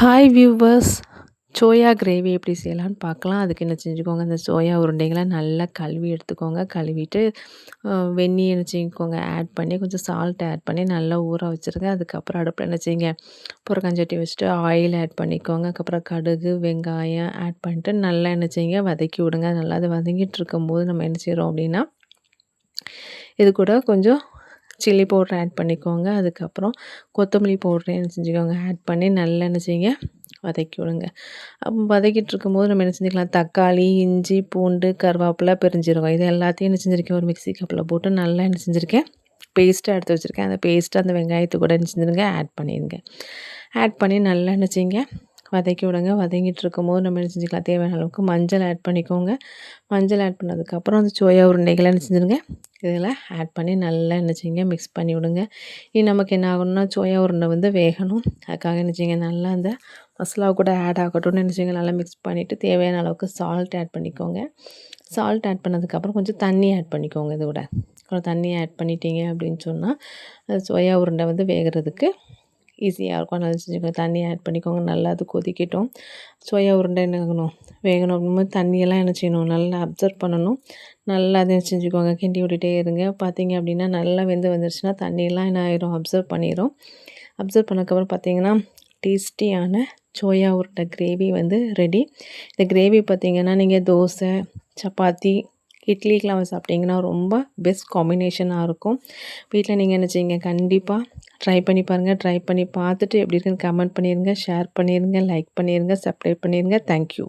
Hi viewers! Soya gravy எப்படி செய்யலான்னு பார்க்கலாம். அதுக்கு என்ன செஞ்சுக்கோங்க, அந்த சோயா உருண்டைகள நல்லா கழுவி எடுத்துக்கோங்க. கழுவிட்டு வெந்நீர் என்ன செஞ்சுக்கோங்க ஆட் பண்ணி, கொஞ்சம் சால்ட் ஆட் பண்ணி நல்லா ஊற வச்சுருங்க. அதுக்கப்புறம் அடுப்பில என்ன செய்யுங்க, புறக்கஞ்சட்டி வச்சுட்டு ஆயில் ஆட் பண்ணிக்கோங்க. அதுக்கப்புறம் கடுகு, வெங்காயம் ஆட் பண்ணிட்டு நல்லா என்ன செய்யுங்க, வதக்கி விடுங்க. நல்லா அது வதங்கிட்டு இருக்கும்போது நம்ம என்ன செய்றோம் அப்படின்னா, இது கூட கொஞ்சம் சில்லி பவுடர் ஆட் பண்ணிக்கோங்க. அதுக்கப்புறம் கொத்தமல்லி பவுடர் என்ன செஞ்சுக்கோங்க ஆட் பண்ணி நல்லா என்ன செய்யுங்க, வதக்கி விடுங்க. வதக்கிட்டு இருக்கும்போது நம்ம என்ன செஞ்சுக்கலாம், தக்காளி, இஞ்சி, பூண்டு, கருவேப்பிலை, பெருஞ்சீரகம் இது எல்லாத்தையும் என்ன செஞ்சுருக்கேன், ஒரு மிக்ஸி கப்பில் போட்டு நல்லா என்ன செஞ்சுருக்கேன், பேஸ்ட்டாக எடுத்து வச்சுருக்கேன். அந்த பேஸ்ட்டு அந்த வெங்காயத்து கூட என்ன செஞ்சுருங்க ஆட் பண்ணிடுங்க. ஆட் பண்ணி நல்லா என்ன செய்யுங்க, வதக்கி விடுங்க. வதங்கிட்டு இருக்கும்போது நம்ம என்ன செஞ்சுக்கலாம், தேவையான அளவுக்கு மஞ்சள் ஆட் பண்ணிக்கோங்க. மஞ்சள் ஆட் பண்ணதுக்கப்புறம் அந்த சோயா உருண்டைகளை என்ன செஞ்சுருங்க, இதில் ஆட் பண்ணி நல்லா என்ன செய்யுங்க, மிக்ஸ் பண்ணி விடுங்க. இனி நமக்கு என்ன ஆகணும்னா, சோயா உருண்டை வந்து வேகணும். அதுக்காக என்ன செய்யுங்க, நல்லா அந்த மசாலா கூட ஆட் ஆகட்டும்னு என்ன செய்யுங்க, நல்லா மிக்ஸ் பண்ணிவிட்டு தேவையான அளவுக்கு சால்ட் ஆட் பண்ணிக்கோங்க. சால்ட் ஆட் பண்ணதுக்கப்புறம் கொஞ்சம் தண்ணி ஆட் பண்ணிக்கோங்க. இதோட கொஞ்சம் தண்ணி ஆட் பண்ணிட்டீங்க அப்படின்னு சொன்னால் சோயா உருண்டை வந்து வேகிறதுக்கு ஈஸியாக இருக்கும். நல்லா செஞ்சுக்கோங்க. தண்ணி ஆட் பண்ணிக்கோங்க. நல்லா அது கொதிக்கட்டும். சோயா உருண்டை என்ன ஆகணும், வேகணும். அப்படிங்கும்போது தண்ணியெல்லாம் என்ன செய்யணும், நல்லா அப்சர்வ் பண்ணணும். நல்லா அதை செஞ்சுக்கோங்க. கிண்டி விட்டுட்டே இருங்க. பார்த்தீங்க அப்படின்னா நல்லா வெந்து வந்துருச்சுன்னா தண்ணியெல்லாம் என்ன ஆயிரும், அப்சர்வ் பண்ணிடும். அப்சர்வ் பண்ணதுக்கப்புறம் பார்த்தீங்கன்னா, டேஸ்டியான சோயா உருண்டை கிரேவி வந்து ரெடி. இந்த கிரேவி பார்த்தீங்கன்னா, நீங்கள் தோசை, சப்பாத்தி, இட்லிக்கெலாம் சாப்பிட்டிங்கன்னா ரொம்ப பெஸ்ட் காம்பினேஷனாக இருக்கும். வீட்டில் நீங்கள் என்ன செய்யுங்க, கண்டிப்பாக ட்ரை பண்ணி பாருங்கள். ட்ரை பண்ணி பார்த்துட்டு எப்படி இருக்குன்னு கமெண்ட் பண்ணிடுங்க, ஷேர் பண்ணிடுங்க, லைக் பண்ணிடுங்க, சப்ஸ்கிரைப் பண்ணிடுங்க. தேங்க்யூ.